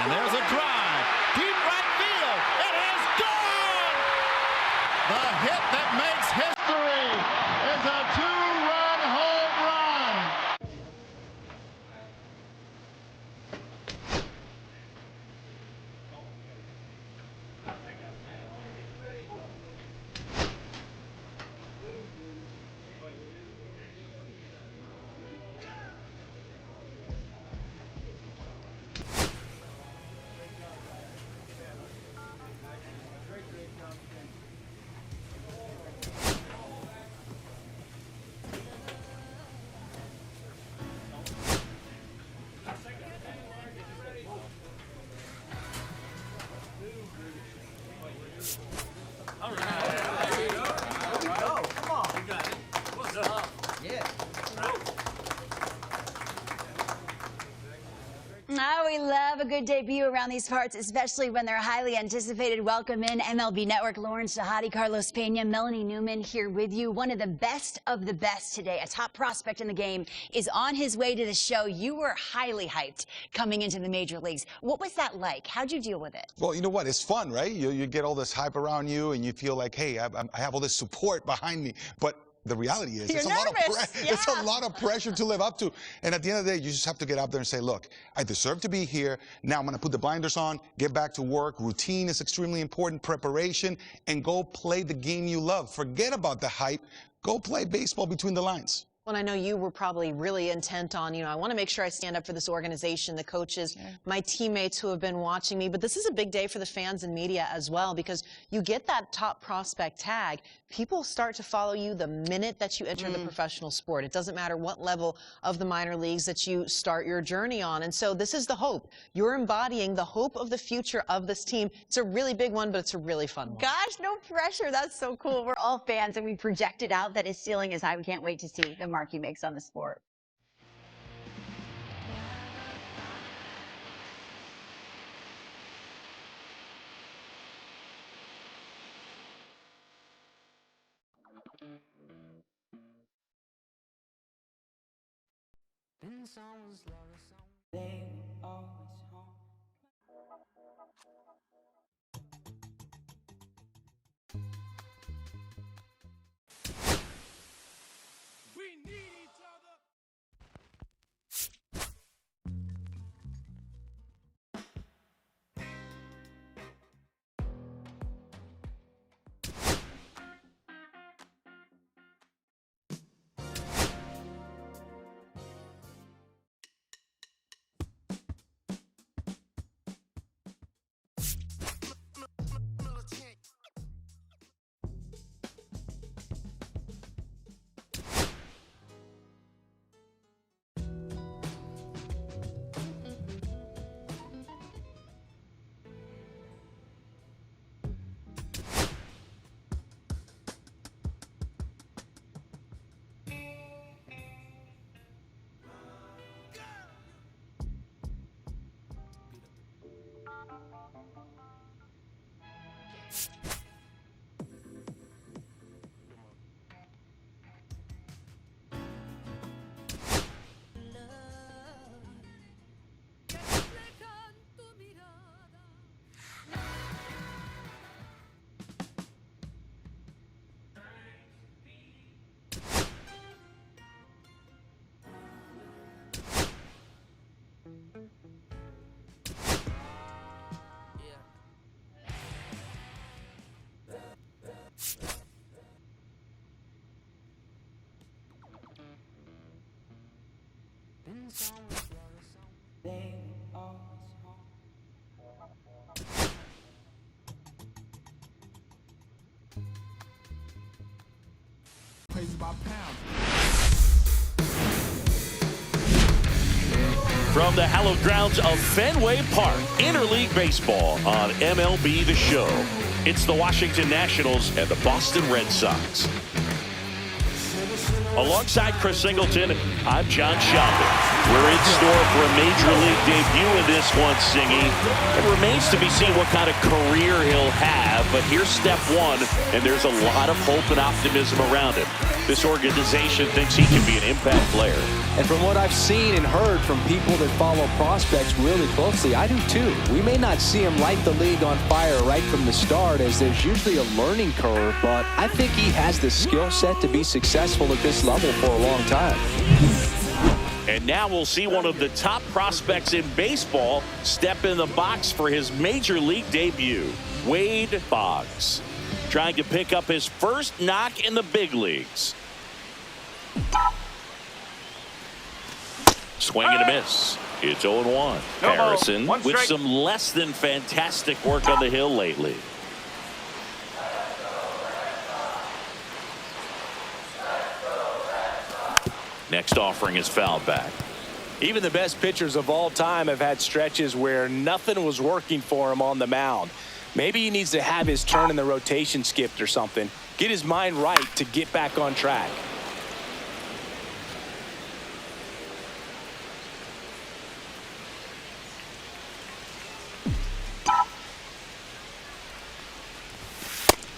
And there's a drive. Deep right field. It is gone! The hit that makes history is a two-run home run. Oh, we love a good debut around these parts, especially when they're highly anticipated. Welcome in MLB Network, Lawrence Shahadi, Carlos Pena, Melanie Newman here with you. One of the best today, a top prospect in the game, is on his way to the show. You were highly hyped coming into the major leagues. What was that like? How'd you deal with it? Well, you know what? It's fun, right? You get all this hype around you, and you feel like, hey, I have all this support behind me. But the reality is, it's a lot of pressure to live up to. And at the end of the day, you just have to get out there and say, look, I deserve to be here. Now I'm going to put the blinders on, get back to work. Routine is extremely important, preparation, and go play the game you love. Forget about the hype. Go play baseball between the lines. Well, I know you were probably really intent on, I want to make sure I stand up for this organization, the coaches, my teammates who have been watching me. But this is a big day for the fans and media as well, because you get that top prospect tag. People start to follow you the minute that you enter the professional sport. It doesn't matter what level of the minor leagues that you start your journey on. And so this is the hope. You're embodying the hope of the future of this team. It's a really big one, but it's a really fun one. Gosh, no pressure. That's so cool. We're all fans, and we projected out that his ceiling is high. We can't wait to see the mark he makes on the sport. From the hallowed grounds of Fenway Park, interleague baseball on MLB The Show. It's the Washington Nationals and the Boston Red Sox. Alongside Chris Singleton, I'm John Shopping. We're in store for a Major League debut in this one, Singy. It remains to be seen what kind of career he'll have, but here's step one, and there's a lot of hope and optimism around him. This organization thinks he can be an impact player. And from what I've seen and heard from people that follow prospects really closely, I do too. We may not see him light the league on fire right from the start, as there's usually a learning curve, but I think he has the skill set to be successful at this level for a long time. And now we'll see one of the top prospects in baseball step in the box for his Major League debut. Wade Boggs, trying to pick up his first knock in the big leagues. Swing and a miss. It's 0-1. Harrison with some less than fantastic work on the hill lately. Next offering is fouled back. Even the best pitchers of all time have had stretches where nothing was working for him on the mound. Maybe he needs to have his turn in the rotation skipped or something. Get his mind right to get back on track.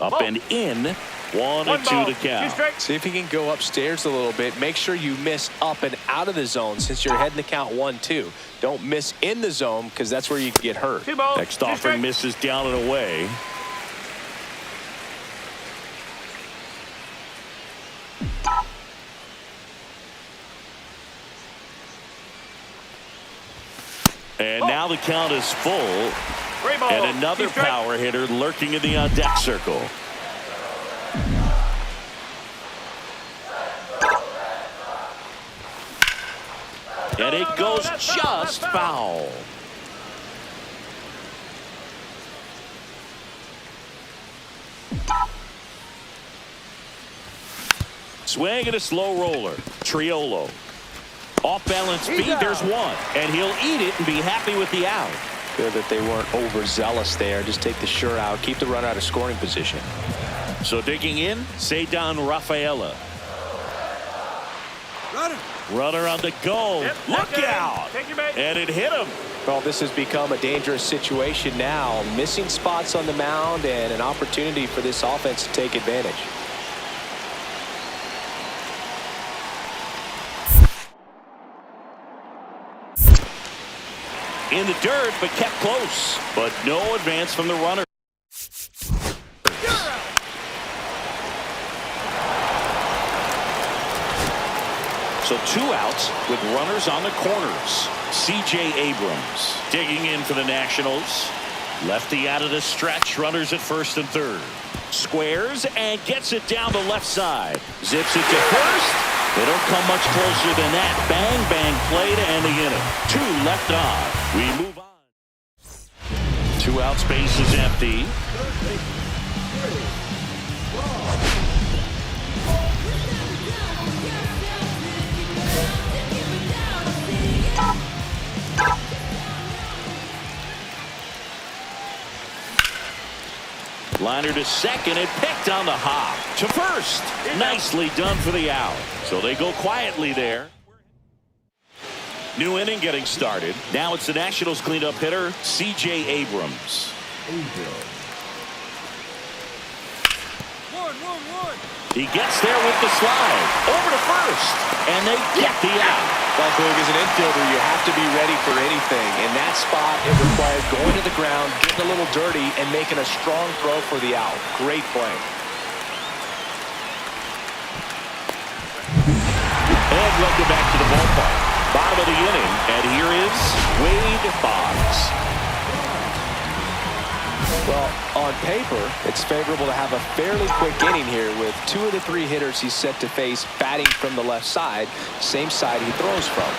Up and in. 1-2 to count. See if he can go upstairs a little bit. Make sure you miss up and out of the zone since you're heading to count 1-2. Don't miss in the zone because that's where you can get hurt. Next offering misses down and away. And now the count is full. And another power hitter lurking in the on-deck circle. And it goes just foul. Swing and a slow roller. Triolo. Off balance feet, there's one. And he'll eat it and be happy with the out. Good that they weren't overzealous there. Just take the sure out. Keep the run out of scoring position. So digging in, Cedar Rafaela. Runner on the go. Look out. And it hit him. Well, this has become a dangerous situation now. Missing spots on the mound and an opportunity for this offense to take advantage. In the dirt, but kept close. But no advance from the runner. So 2 outs with runners on the corners. C.J. Abrams digging in for the Nationals. Lefty out of the stretch. Runners at first and third. Squares and gets it down the left side. Zips it to first. They don't come much closer than that. Bang, bang play to end the inning. 2 left on. We move on. 2 out, space is empty. Liner to second and picked on the hop. To first. Nicely done for the out. So they go quietly there. New inning getting started. Now it's the Nationals cleanup hitter, C.J. Abrams. He gets there with the slide. Over to first. And they get the out. Well, Boog, as an infielder, you have to be ready for anything. In that spot, it required going to the ground, getting a little dirty, and making a strong throw for the out. Great play. And welcome back to the ballpark. Bottom of the inning, and here is Wade Boggs. Well, on paper, it's favorable to have a fairly quick inning here with 2 of the 3 hitters he's set to face batting from the left side, same side he throws from.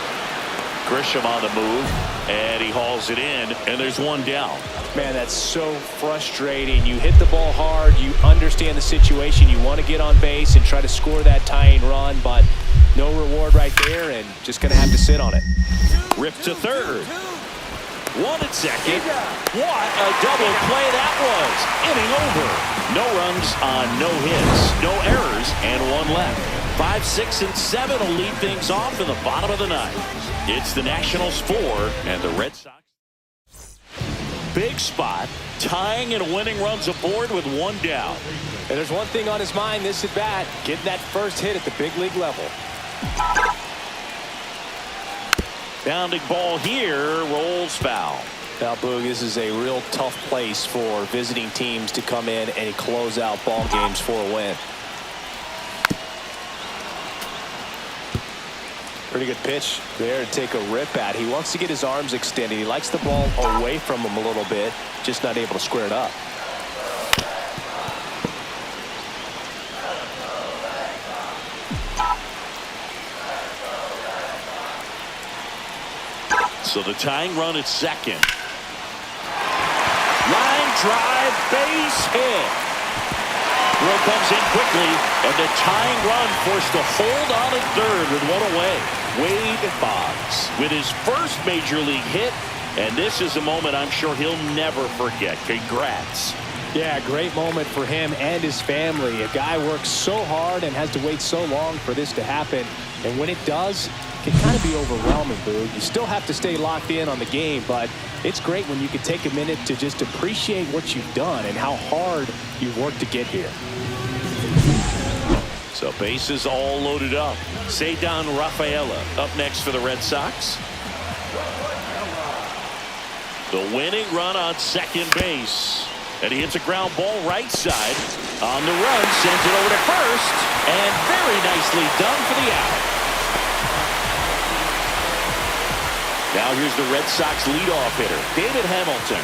Grisham on the move, and he hauls it in, and there's 1 down. Man, that's so frustrating. You hit the ball hard, you understand the situation, you want to get on base and try to score that tying run, but no reward right there, and just going to have to sit on it. Ripped to third. 1 at second. What a double play that was. Inning over. No runs on no hits, no errors, and 1 left. 5, 6, and 7 will lead things off in the bottom of the ninth. It's the Nationals 4 and the Red Sox. Big spot, tying and winning runs aboard with 1 down. And there's one thing on his mind this at bat, getting that first hit at the big league level. Bounding ball here, rolls foul. Now, Boog, this is a real tough place for visiting teams to come in and close out ball games for a win. Pretty good pitch there to take a rip at. He wants to get his arms extended. He likes the ball away from him a little bit, just not able to square it up. So the tying run at second. Line drive, base hit. Throw comes in quickly, and the tying run forced to hold on at third with 1 away. Wade Boggs with his first major league hit, and this is a moment I'm sure he'll never forget. Congrats. Yeah, great moment for him and his family. A guy works so hard and has to wait so long for this to happen, and when it does, it can kind of be overwhelming, Boog. You still have to stay locked in on the game, but it's great when you can take a minute to just appreciate what you've done and how hard you've worked to get here. So bases all loaded up. Ceddanne Rafaela up next for the Red Sox. The winning run on second base. And he hits a ground ball right side. On the run, sends it over to first. And very nicely done for the out. Now here's the Red Sox leadoff hitter, David Hamilton.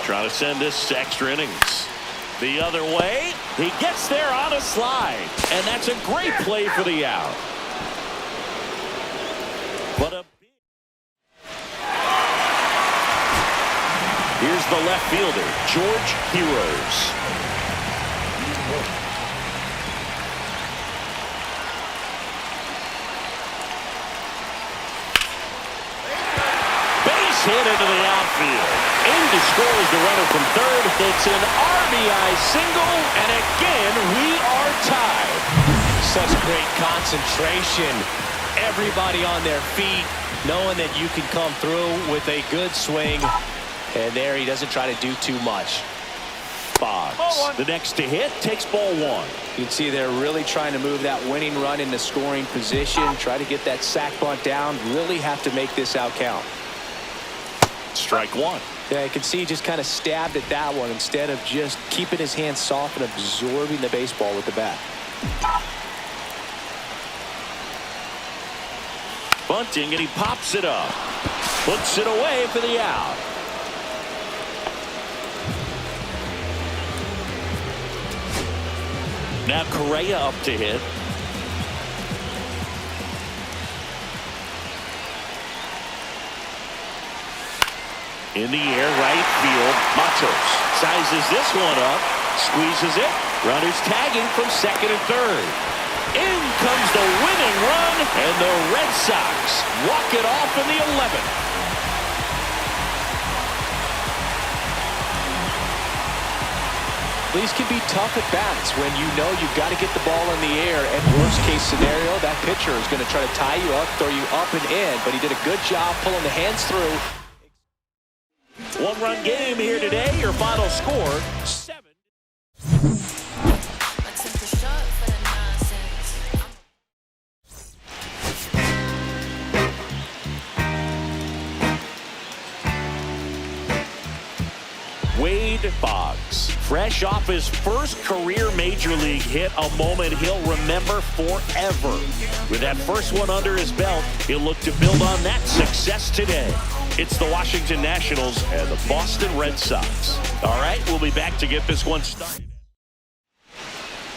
Trying to send this to extra innings. The other way, he gets there on a slide. And that's a great play for the out. But here's the left fielder, George Heroes. Hit into the outfield. In to score is the runner from third. It's an RBI single, and again, we are tied. Such great concentration. Everybody on their feet, knowing that you can come through with a good swing. And there, he doesn't try to do too much. Boggs, the next to hit, takes ball 1. You can see they're really trying to move that winning run into scoring position. Try to get that sac bunt down. Really have to make this out count. Strike 1. Yeah, you can see he just kind of stabbed at that one instead of just keeping his hands soft and absorbing the baseball with the bat. Bunting, and he pops it up. Puts it away for the out. Now Correa up to hit. In the air, right field. Matos sizes this one up, squeezes it. Runners tagging from second and third. In comes the winning run, and the Red Sox walk it off in the 11th. These can be tough at bats when you know you've got to get the ball in the air, and worst case scenario, that pitcher is going to try to tie you up, throw you up and in, but he did a good job pulling the hands through. 1-run game here today. Your final score, 7. Wade Boggs, fresh off his first career major league hit, a moment he'll remember forever. With that first one under his belt, he'll look to build on that success today. It's the Washington Nationals and the Boston Red Sox. All right, we'll be back to get this one started.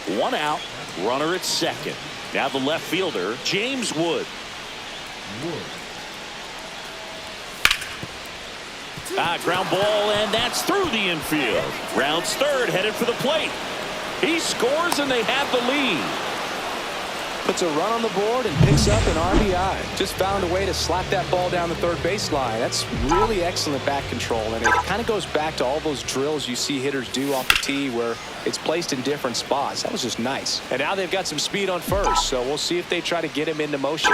1 out, runner at second. Now the left fielder, James Wood. Ground ball, and that's through the infield. Rounds third, headed for the plate. He scores, and they have the lead. puts a run on the board and picks up an RBI. Just found a way to slap that ball down the third baseline. That's really excellent bat control, and it kind of goes back to all those drills you see hitters do off the tee where it's placed in different spots. That was just nice. And now they've got some speed on first, so we'll see if they try to get him into motion.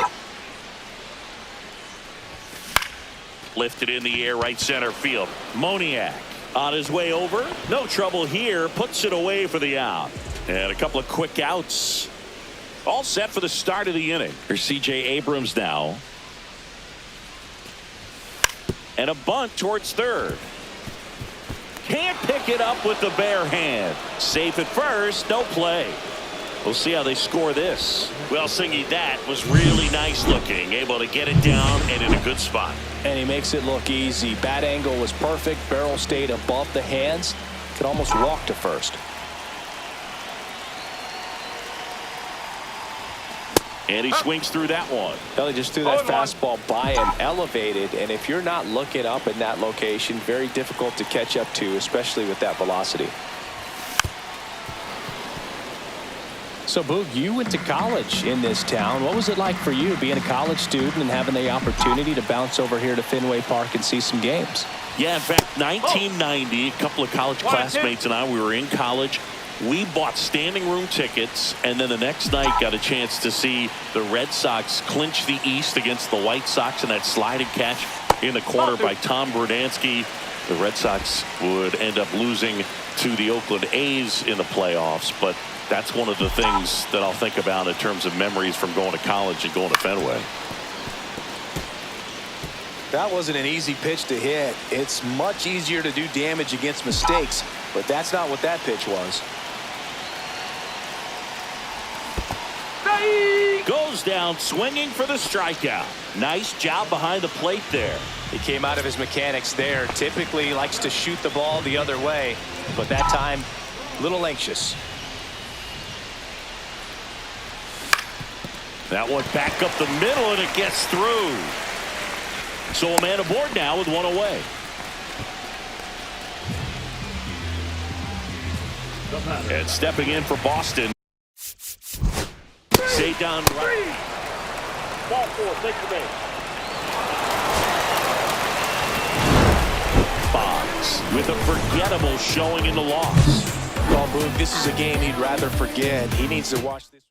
Lifted in the air, right center field. Moniak on his way over. No trouble here. Puts it away for the out. And a couple of quick outs. All set for the start of the inning. Here's C.J. Abrams now. And a bunt towards third. Can't pick it up with the bare hand. Safe at first. No play. We'll see how they score this. Well, Singy, that was really nice looking. Able to get it down and in a good spot. And he makes it look easy. Bat angle was perfect. Barrel stayed above the hands. Could almost walk to first. And he swings through that one. Well, he just threw that fastball by him, elevated. And if you're not looking up in that location, very difficult to catch up to, especially with that velocity. So, Boog, you went to college in this town. What was it like for you being a college student and having the opportunity to bounce over here to Fenway Park and see some games? Yeah, in fact, 1990, a couple of college classmates and I, we were in college. We bought standing room tickets, and then the next night got a chance to see the Red Sox clinch the East against the White Sox in that sliding catch in the corner by Tom Brudansky. The Red Sox would end up losing to the Oakland A's in the playoffs, but that's one of the things that I'll think about in terms of memories from going to college and going to Fenway. That wasn't an easy pitch to hit. It's much easier to do damage against mistakes, but that's not what that pitch was. Goes down swinging for the strikeout. Nice job behind the plate there. He came out of his mechanics there. Typically likes to shoot the ball the other way, but that time a little anxious. That one back up the middle, and it gets through. So a man aboard now with one away. And stepping in for Boston. Say down right. Ball four, take the base. Boggs with a forgettable showing in the loss. Well, Boog, this is a game he'd rather forget. He needs to watch this.